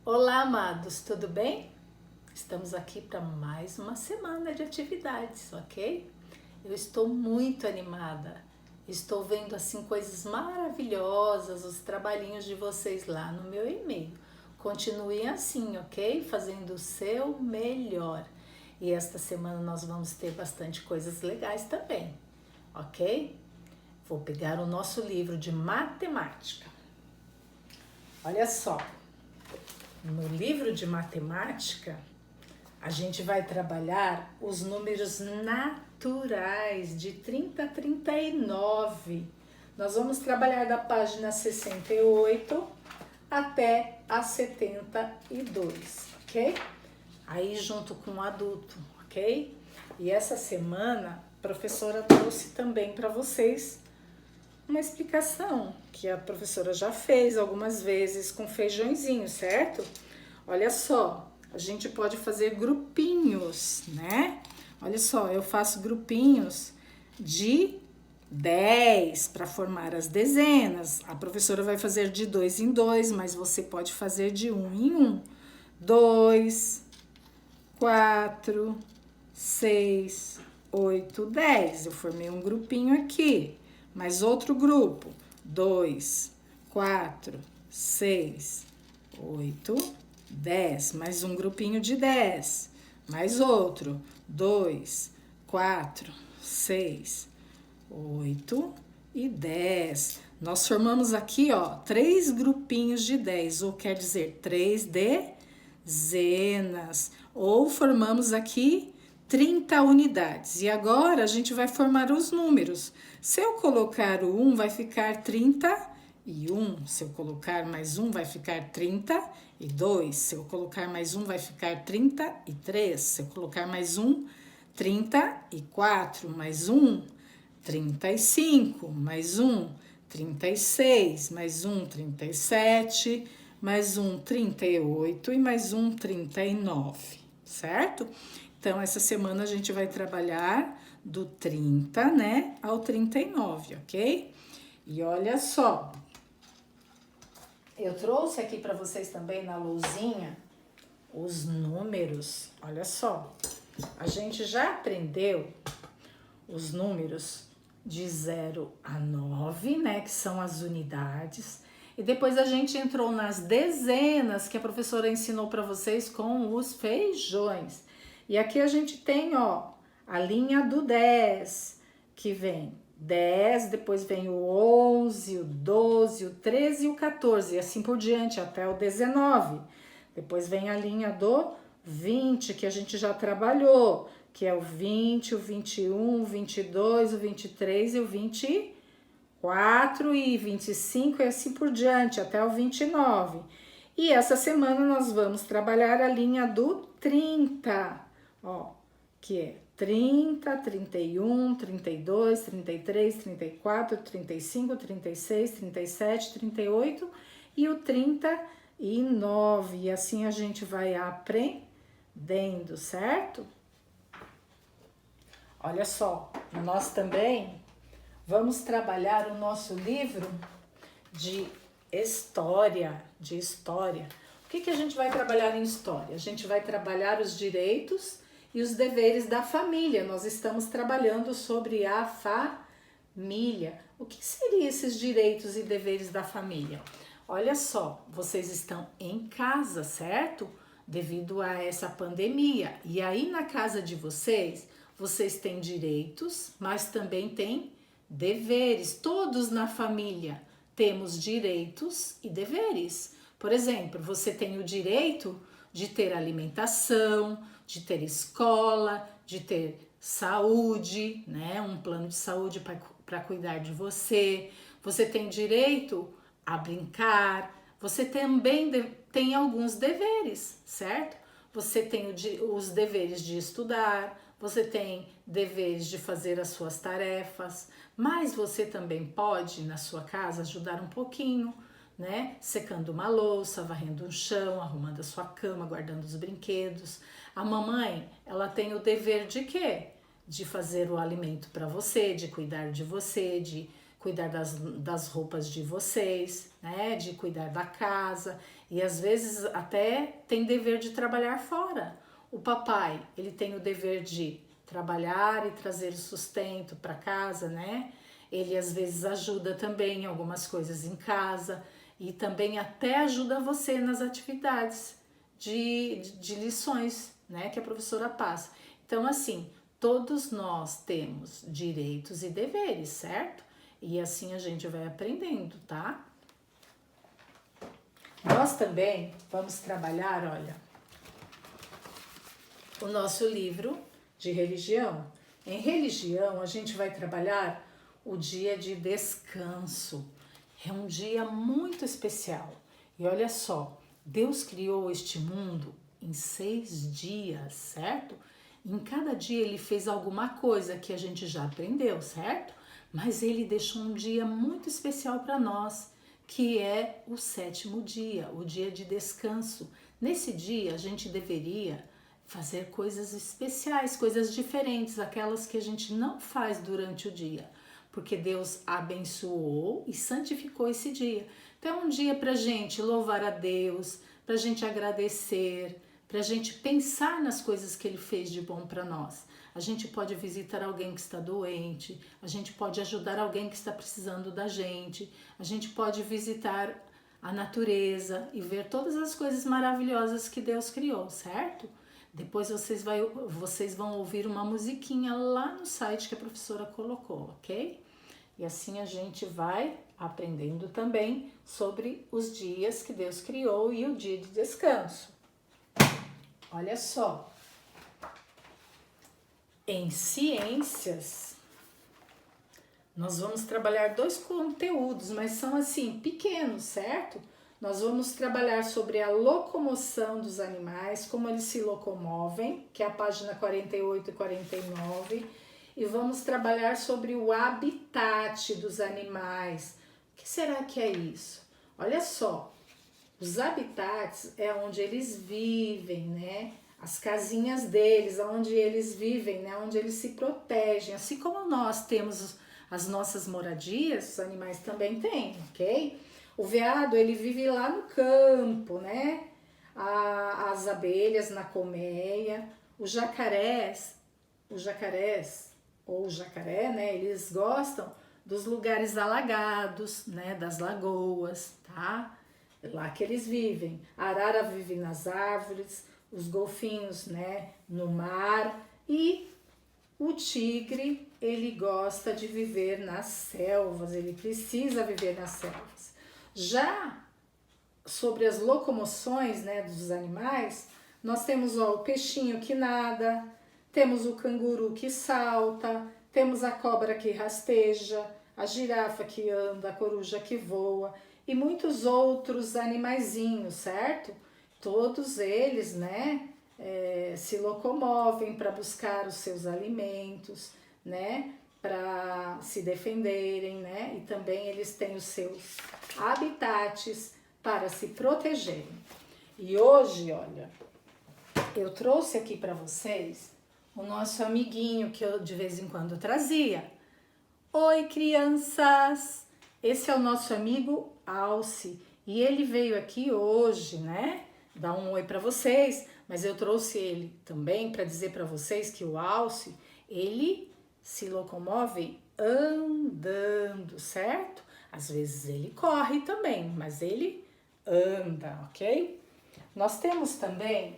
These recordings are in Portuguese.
Olá, amados, tudo bem? Estamos aqui para mais uma semana de atividades, ok? Eu estou muito animada. Estou vendo assim coisas maravilhosas, os trabalhinhos de vocês lá no meu e-mail. Continuem assim, ok? Fazendo o seu melhor. E esta semana nós vamos ter bastante coisas legais também, ok? Vou pegar o nosso livro de matemática. Olha só. No livro de matemática, a gente vai trabalhar os números naturais de 30 a 39. Nós vamos trabalhar da página 68 até a 72, ok? Aí junto com o adulto, ok? E essa semana a professora trouxe também para vocês uma explicação que a professora já fez algumas vezes com feijõezinho, certo? Olha só, a gente pode fazer grupinhos, né? Olha só, eu faço grupinhos de 10 para formar as dezenas. A professora vai fazer de 2 em 2, mas você pode fazer de 1 em 1. 2, 4, 6, 8, 10. Eu formei um grupinho aqui. Mais outro grupo, 2, 4, 6, 8, 10. Mais um grupinho de 10. Mais outro, 2, 4, 6, 8 e 10. Nós formamos aqui, ó, 3 grupinhos de 10, ou quer dizer, 3 dezenas. Ou formamos aqui 30 unidades. E agora a gente vai formar os números. Se eu colocar o 1, vai ficar 31. Se eu colocar mais 1, vai ficar 32. Se eu colocar mais 1, vai ficar 33. Se eu colocar mais 1, 34. Mais 1, 35. Mais 1, 36. Mais 1, 37. Mais um, 38. E mais um, 39. Certo? Então, essa semana a gente vai trabalhar do 30, né, ao 39, ok? E olha só, eu trouxe aqui para vocês também na lousinha os números. Olha só, a gente já aprendeu os números de 0 a 9, né, que são as unidades. E depois a gente entrou nas dezenas que a professora ensinou para vocês com os feijões. E aqui a gente tem, ó, a linha do 10, que vem 10, depois vem o 11, o 12, o 13 e o 14, e assim por diante, até o 19. Depois vem a linha do 20, que a gente já trabalhou, que é o 20, o 21, o 22, o 23 e o 24 e 25 e assim por diante, até o 29. E essa semana nós vamos trabalhar a linha do 30, ó, que é 30, 31, 32, 33, 34, 35, 36, 37, 38 e o 39. E assim a gente vai aprendendo, certo? Olha só, nós também vamos trabalhar o nosso livro de história, O que a gente vai trabalhar em história? A gente vai trabalhar os direitos e os deveres da família. Nós estamos trabalhando sobre a família. O que seriam esses direitos e deveres da família? Olha só, vocês estão em casa, certo? Devido a essa pandemia. E aí na casa de vocês, vocês têm direitos, mas também têm deveres. Todos na família temos direitos e deveres. Por exemplo, você tem o direito de ter alimentação, de ter escola, de ter saúde, né? Um plano de saúde para cuidar de você. Você tem direito a brincar. Você também tem alguns deveres, certo? Você tem os deveres de estudar, você tem deveres de fazer as suas tarefas, mas você também pode, na sua casa, ajudar um pouquinho, né? Secando uma louça, varrendo um chão, arrumando a sua cama, guardando os brinquedos. A mamãe, ela tem o dever de quê? De fazer o alimento para você, de cuidar de você, de cuidar das roupas de vocês, né? De cuidar da casa. E às vezes até tem dever de trabalhar fora. O papai, ele tem o dever de trabalhar e trazer o sustento para casa, né? Ele às vezes ajuda também em algumas coisas em casa e também até ajuda você nas atividades de lições, né, que a professora passa. Então, assim, todos nós temos direitos e deveres, certo? E assim a gente vai aprendendo, tá? Nós também vamos trabalhar, olha, o nosso livro de religião. Em religião, a gente vai trabalhar o dia de descanso. É um dia muito especial. E olha só, Deus criou este mundo em 6 dias, certo? Em cada dia ele fez alguma coisa que a gente já aprendeu, certo? Mas ele deixou um dia muito especial para nós, que é o 7º dia, o dia de descanso. Nesse dia a gente deveria fazer coisas especiais, coisas diferentes, aquelas que a gente não faz durante o dia, porque Deus abençoou e santificou esse dia. Então é um dia para a gente louvar a Deus, para a gente agradecer, para a gente pensar nas coisas que Ele fez de bom para nós. A gente pode visitar alguém que está doente, a gente pode ajudar alguém que está precisando da gente, a gente pode visitar a natureza e ver todas as coisas maravilhosas que Deus criou, certo? Depois vocês vão ouvir uma musiquinha lá no site que a professora colocou, ok? E assim a gente vai aprendendo também sobre os dias que Deus criou e o dia de descanso. Olha só, em ciências, nós vamos trabalhar 2 conteúdos, mas são assim, pequenos, certo? Nós vamos trabalhar sobre a locomoção dos animais, como eles se locomovem, que é a página 48 e 49, e vamos trabalhar sobre o habitat dos animais. O que será que é isso? Olha só, os habitats é onde eles vivem, né? As casinhas deles, onde eles vivem, né? Onde eles se protegem. Assim como nós temos as nossas moradias, os animais também têm, ok? O veado, ele vive lá no campo, né? As abelhas na colmeia, os jacarés ou o jacaré, né? Eles gostam dos lugares alagados, né? Das lagoas, tá? É lá que eles vivem. A arara vive nas árvores, os golfinhos, né? No mar, e o tigre, ele gosta de viver nas selvas, ele precisa viver nas selvas. Já sobre as locomoções, né, dos animais, nós temos o peixinho que nada, temos o canguru que salta, temos a cobra que rasteja, a girafa que anda, a coruja que voa e muitos outros animaizinhos, certo? Todos eles, né, se locomovem para buscar os seus alimentos, né, para se defenderem, né, e também eles têm os seus habitats para se protegerem. E hoje, olha, eu trouxe aqui para vocês o nosso amiguinho que eu de vez em quando trazia. Oi, crianças! Esse é o nosso amigo Alce e ele veio aqui hoje, né, dar um oi para vocês, mas eu trouxe ele também para dizer para vocês que o Alce, ele se locomove andando, certo? Às vezes ele corre também, mas ele anda, ok? Nós temos também,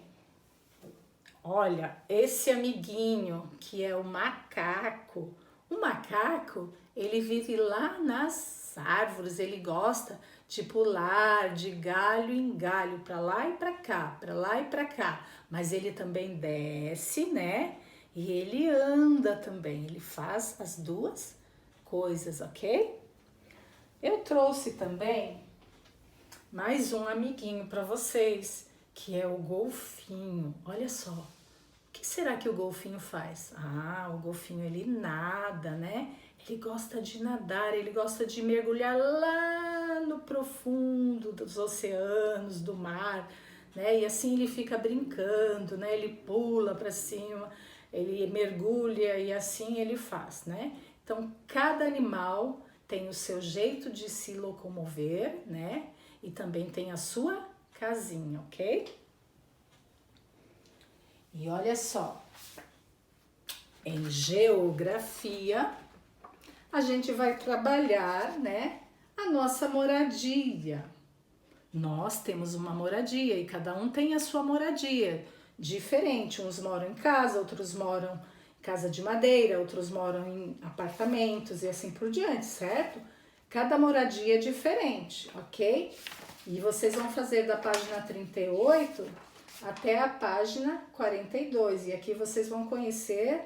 olha, esse amiguinho que é o macaco. O macaco, ele vive lá nas árvores, ele gosta de pular de galho em galho, para lá e para cá, para lá e para cá. Mas ele também desce, né? E ele anda também, ele faz as duas coisas, ok? Eu trouxe também mais um amiguinho para vocês, que é o golfinho. Olha só, o que será que o golfinho faz? Ah, o golfinho ele nada, né? Ele gosta de nadar, ele gosta de mergulhar lá no profundo dos oceanos, do mar, né? E assim ele fica brincando, né? Ele pula para cima, ele mergulha e assim ele faz, né? Então, cada animal tem o seu jeito de se locomover, né? E também tem a sua casinha, ok? E olha só, em geografia, a gente vai trabalhar, né, a nossa moradia. Nós temos uma moradia e cada um tem a sua moradia diferente. Uns moram em casa, outros moram em casa de madeira, outros moram em apartamentos e assim por diante, certo? Cada moradia é diferente, ok? E vocês vão fazer da página 38 até a página 42. E aqui vocês vão conhecer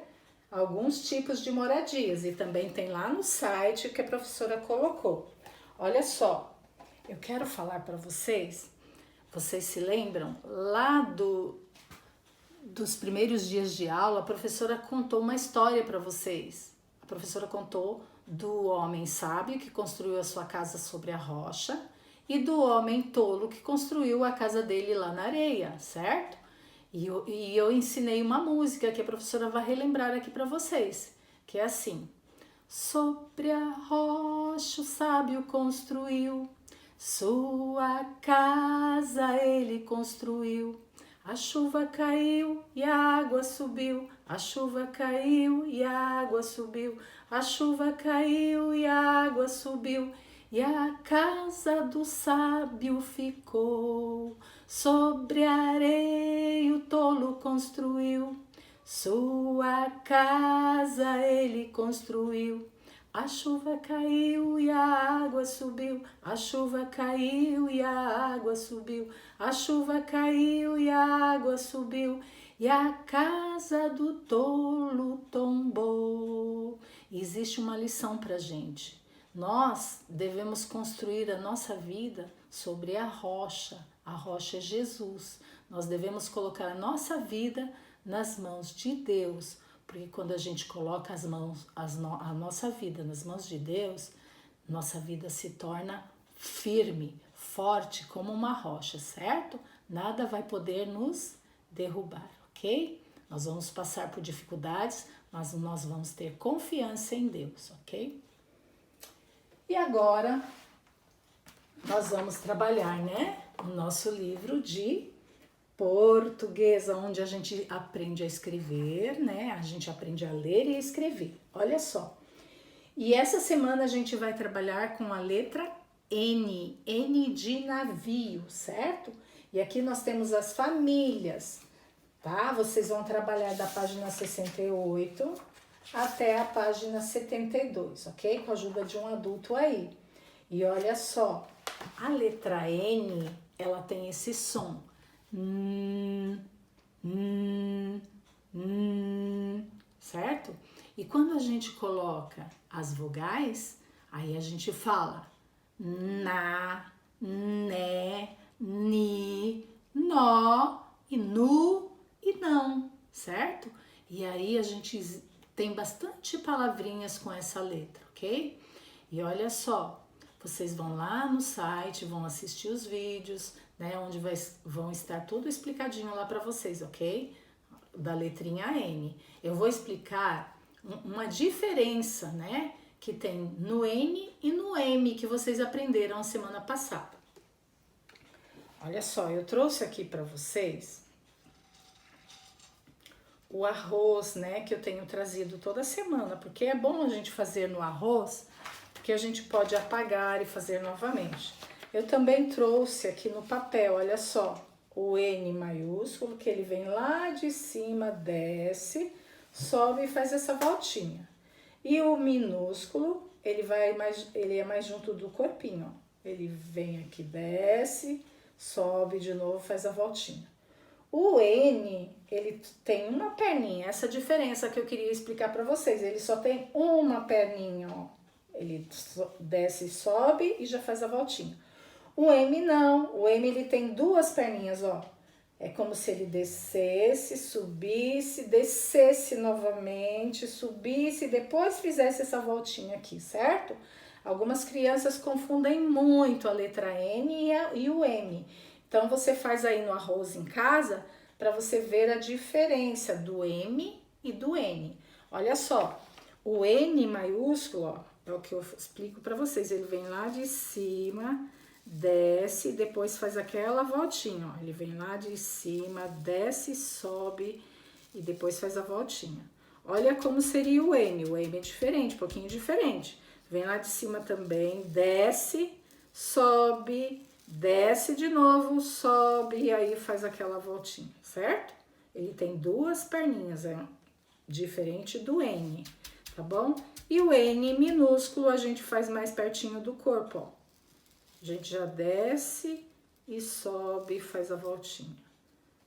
alguns tipos de moradias. E também tem lá no site que a professora colocou. Olha só, eu quero falar para vocês se lembram? Lá dos primeiros dias de aula, a professora contou uma história para vocês. A professora contou do homem sábio que construiu a sua casa sobre a rocha e do homem tolo que construiu a casa dele lá na areia, certo? E eu ensinei uma música que a professora vai relembrar aqui para vocês, que é assim: sobre a rocha o sábio construiu, sua casa ele construiu. A chuva caiu e a água subiu, a chuva caiu e a água subiu, a chuva caiu e a água subiu, e a casa do sábio ficou. Sobre a areia o tolo construiu, sua casa ele construiu. A chuva caiu e a água subiu, a chuva caiu e a água subiu, a chuva caiu e a água subiu, e a casa do tolo tombou. Existe uma lição pra gente. Nós devemos construir a nossa vida sobre a rocha. A rocha é Jesus. Nós devemos colocar a nossa vida nas mãos de Deus. Porque quando a gente coloca a nossa vida nas mãos de Deus, nossa vida se torna firme, forte como uma rocha, certo? Nada vai poder nos derrubar, ok? Nós vamos passar por dificuldades, mas nós vamos ter confiança em Deus, ok? E agora nós vamos trabalhar, né, o nosso livro de português, onde a gente aprende a escrever, né? A gente aprende a ler e a escrever. Olha só. E essa semana a gente vai trabalhar com a letra N, N de navio, certo? E aqui nós temos as famílias, tá? Vocês vão trabalhar da página 68 até a página 72, ok? Com a ajuda de um adulto aí. E olha só, a letra N, ela tem esse som. Certo? E quando a gente coloca as vogais, aí a gente fala na, né, ni, nó, e nu e não, certo? E aí a gente tem bastante palavrinhas com essa letra, ok? E olha só, vocês vão lá no site, vão assistir os vídeos, né, onde vão estar tudo explicadinho lá para vocês, ok? Da letrinha N. Eu vou explicar uma diferença, né, que tem no N e no M, que vocês aprenderam a semana passada. Olha só, eu trouxe aqui para vocês o arroz, né, que eu tenho trazido toda semana, porque é bom a gente fazer no arroz, porque a gente pode apagar e fazer novamente. Eu também trouxe aqui no papel, olha só, o N maiúsculo, que ele vem lá de cima, desce, sobe e faz essa voltinha. E o minúsculo, ele é mais junto do corpinho, ó. Ele vem aqui, desce, sobe de novo, faz a voltinha. O N, ele tem uma perninha, essa diferença que eu queria explicar para vocês, ele só tem uma perninha, ó. Ele desce e sobe e já faz a voltinha. O M não, o M ele tem duas perninhas, ó. É como se ele descesse, subisse, descesse novamente, subisse e depois fizesse essa voltinha aqui, certo? Algumas crianças confundem muito a letra N e o M. Então você faz aí no arroz em casa para você ver a diferença do M e do N. Olha só, o N maiúsculo, ó, é o que eu explico para vocês. Ele vem lá de cima, desce e depois faz aquela voltinha, ó. Ele vem lá de cima, desce, sobe e depois faz a voltinha. Olha como seria o M. O M é diferente, um pouquinho diferente. Vem lá de cima também, desce, sobe, desce de novo, sobe e aí faz aquela voltinha, certo? Ele tem duas perninhas, é diferente do N, tá bom? E o N minúsculo a gente faz mais pertinho do corpo, ó. A gente já desce e sobe e faz a voltinha.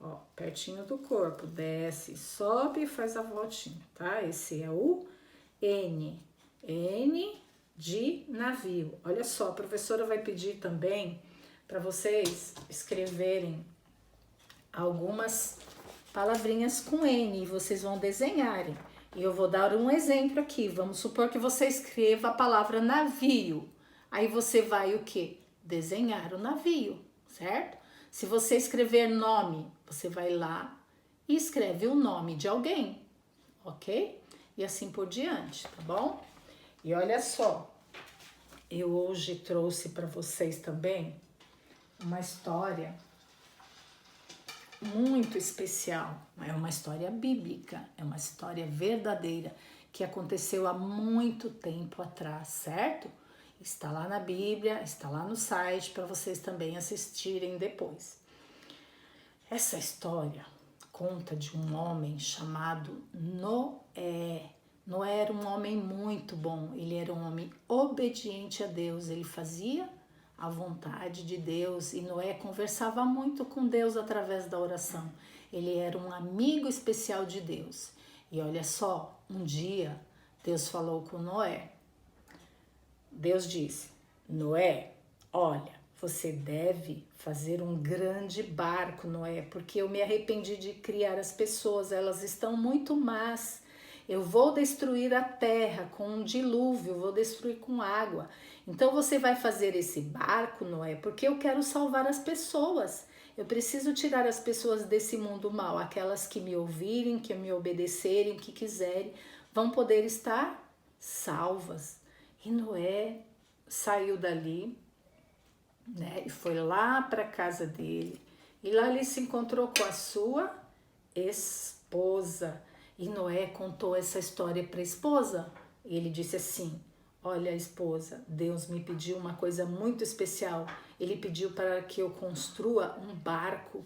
Ó, pertinho do corpo, desce, sobe e faz a voltinha, tá? Esse é o N. N de navio. Olha só, a professora vai pedir também para vocês escreverem algumas palavrinhas com N e vocês vão desenharem. E eu vou dar um exemplo aqui. Vamos supor que você escreva a palavra navio. Aí você vai o quê? Desenhar o navio, certo? Se você escrever nome, você vai lá e escreve o nome de alguém, ok? E assim por diante, tá bom? E olha só, eu hoje trouxe para vocês também uma história muito especial. É uma história bíblica, é uma história verdadeira que aconteceu há muito tempo atrás, certo? Está lá na Bíblia, está lá no site para vocês também assistirem depois. Essa história conta de um homem chamado Noé. Noé era um homem muito bom, ele era um homem obediente a Deus, ele fazia a vontade de Deus e Noé conversava muito com Deus através da oração. Ele era um amigo especial de Deus. E olha só, um dia Deus falou com Noé. Deus disse: Noé, olha, você deve fazer um grande barco, Noé, porque eu me arrependi de criar as pessoas, elas estão muito más. Eu vou destruir a terra com um dilúvio, vou destruir com água. Então você vai fazer esse barco, Noé, porque eu quero salvar as pessoas. Eu preciso tirar as pessoas desse mundo mal. Aquelas que me ouvirem, que me obedecerem, que quiserem, vão poder estar salvas. E Noé saiu dali, né, e foi lá para a casa dele. E lá ele se encontrou com a sua esposa. E Noé contou essa história para a esposa. E ele disse assim: olha, esposa, Deus me pediu uma coisa muito especial. Ele pediu para que eu construa um barco,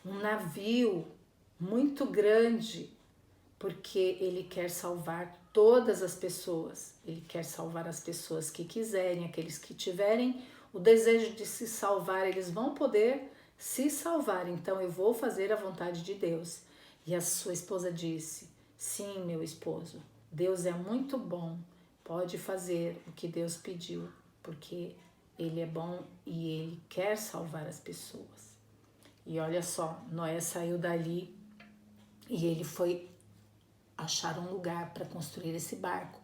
um navio muito grande, porque ele quer salvar todas as pessoas. Ele quer salvar as pessoas que quiserem, aqueles que tiverem o desejo de se salvar, eles vão poder se salvar. Então eu vou fazer a vontade de Deus. E a sua esposa disse: sim, meu esposo, Deus é muito bom, pode fazer o que Deus pediu, porque Ele é bom e Ele quer salvar as pessoas. E olha só, Noé saiu dali e ele foi achar um lugar para construir esse barco.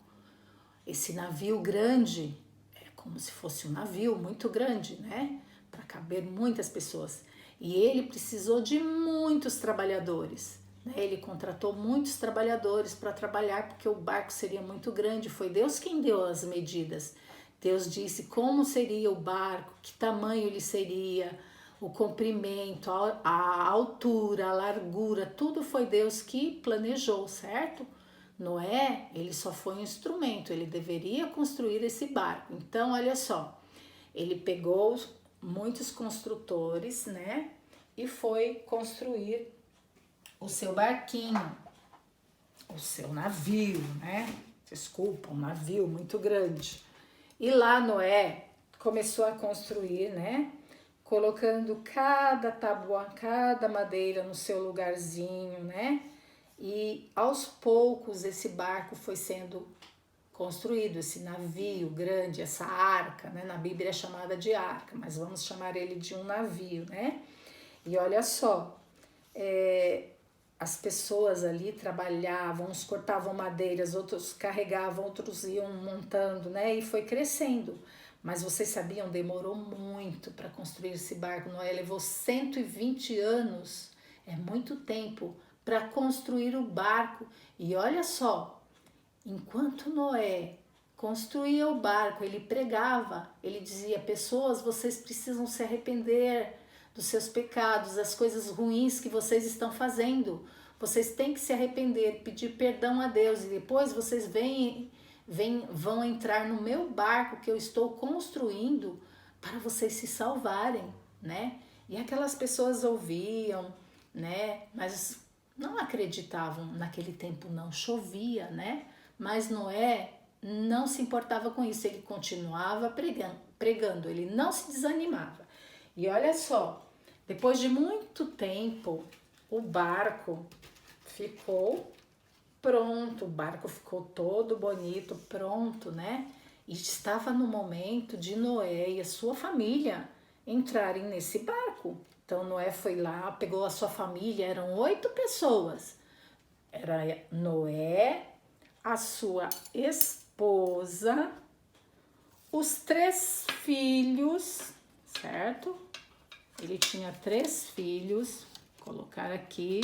Esse navio grande, é como se fosse um navio muito grande, né? Para caber muitas pessoas. E ele precisou de muitos trabalhadores. Ele contratou muitos trabalhadores para trabalhar, porque o barco seria muito grande. Foi Deus quem deu as medidas. Deus disse como seria o barco, que tamanho ele seria, o comprimento, a altura, a largura, tudo foi Deus que planejou, certo? Noé, ele só foi um instrumento, ele deveria construir esse barco. Então, olha só, ele pegou muitos construtores, né? E foi construir o seu barquinho, o seu navio, né? Desculpa, um navio muito grande. E lá Noé começou a construir, né? Colocando cada tábua, cada madeira no seu lugarzinho, né? E aos poucos esse barco foi sendo construído, esse navio grande, essa arca, né? Na Bíblia é chamada de arca, mas vamos chamar ele de um navio, né? E olha só, as pessoas ali trabalhavam, uns cortavam madeiras, outros carregavam, outros iam montando, né? E foi crescendo. Mas vocês sabiam, demorou muito para construir esse barco. Noé levou 120 anos, é muito tempo, para construir o barco. E olha só, enquanto Noé construía o barco, ele pregava, ele dizia: pessoas, vocês precisam se arrepender dos seus pecados, das coisas ruins que vocês estão fazendo. Vocês têm que se arrepender, pedir perdão a Deus, e depois vocês vão entrar no meu barco que eu estou construindo para vocês se salvarem, né? E aquelas pessoas ouviam, né? Mas não acreditavam. Naquele tempo não chovia, né? Mas Noé não se importava com isso, ele continuava pregando, ele não se desanimava. E olha só, depois de muito tempo, o barco ficou pronto, o barco ficou todo bonito, pronto, né? E estava no momento de Noé e a sua família entrarem nesse barco. Então Noé foi lá, pegou a sua família, eram 8 pessoas. Era Noé, a sua esposa, os 3 filhos, certo? Ele tinha 3 filhos, vou colocar aqui.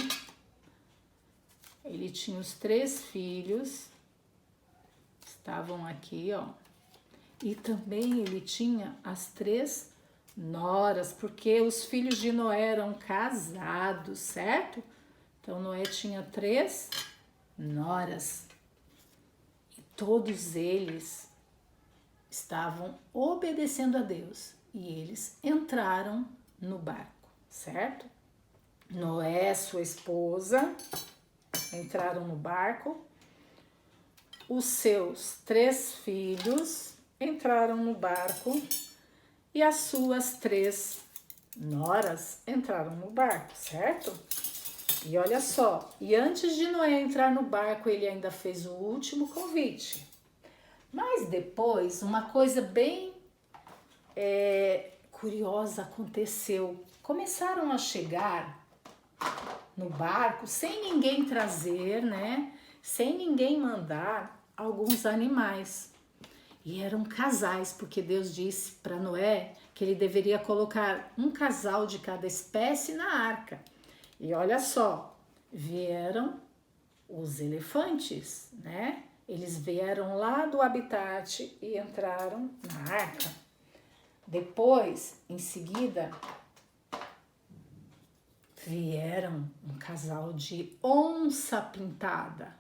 Ele tinha os 3 filhos, estavam aqui, ó. E também ele tinha as 3 noras, porque os filhos de Noé eram casados, certo? Então Noé tinha 3 noras. E todos eles estavam obedecendo a Deus. E eles entraram no barco, certo? Noé, sua esposa, entraram no barco. Os seus 3 filhos entraram no barco e as suas 3 noras entraram no barco, certo? E olha só, e antes de Noé entrar no barco, ele ainda fez o último convite. Mas depois, uma coisa bem curiosa aconteceu. Começaram a chegar no barco sem ninguém trazer, né? Sem ninguém mandar alguns animais. E eram casais, porque Deus disse para Noé que ele deveria colocar um casal de cada espécie na arca. E olha só, vieram os elefantes, né? Eles vieram lá do habitat e entraram na arca. Depois, em seguida, vieram um casal de onça pintada.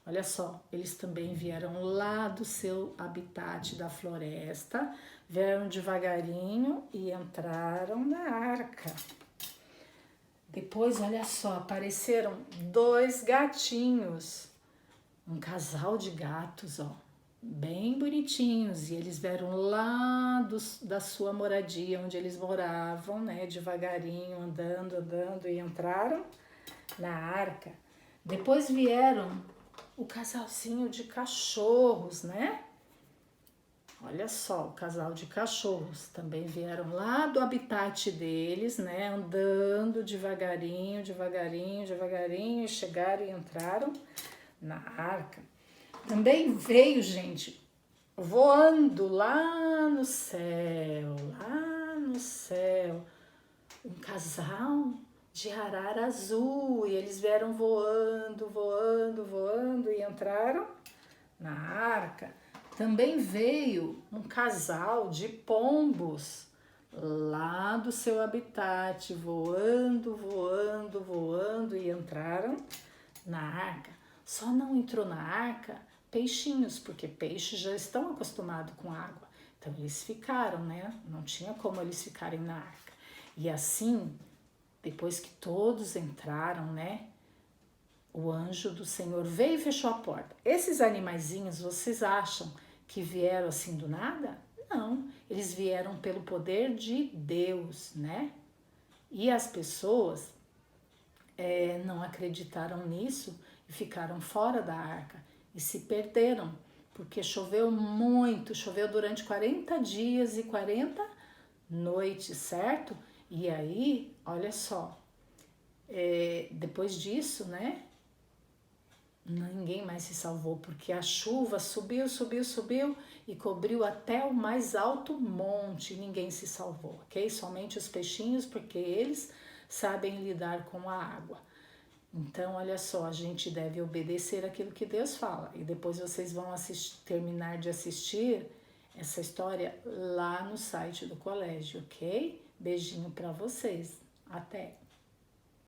Olha só, eles também vieram lá do seu habitat da floresta, vieram devagarinho e entraram na arca. Depois, olha só, apareceram 2 gatinhos, um casal de gatos, ó, bem bonitinhos, e eles vieram lá da sua moradia, onde eles moravam, né, devagarinho, andando e entraram na arca. Depois vieram o casalzinho de cachorros, né? Olha só, o casal de cachorros também vieram lá do habitat deles, né? Andando devagarinho, e chegaram e entraram na arca. Também veio, gente, voando lá no céu, um casal de arara azul, e eles vieram voando e entraram na arca. Também veio um casal de pombos lá do seu habitat, voando e entraram na arca. Só não entrou na arca peixinhos, porque peixes já estão acostumados com água. Então eles ficaram, né? Não tinha como eles ficarem na arca. E assim, depois que todos entraram, né? O anjo do Senhor veio e fechou a porta. Esses animaizinhos, vocês acham que vieram assim do nada? Não, eles vieram pelo poder de Deus, né? E as pessoas não acreditaram nisso e ficaram fora da arca e se perderam, porque choveu muito, choveu durante 40 dias e 40 noites, certo? E aí, olha só, depois disso, né? Ninguém mais se salvou, porque a chuva subiu e cobriu até o mais alto monte, ninguém se salvou, ok? Somente os peixinhos, porque eles sabem lidar com a água. Então, olha só, a gente deve obedecer aquilo que Deus fala. E depois vocês vão terminar de assistir essa história lá no site do colégio, ok? Beijinho para vocês. Até!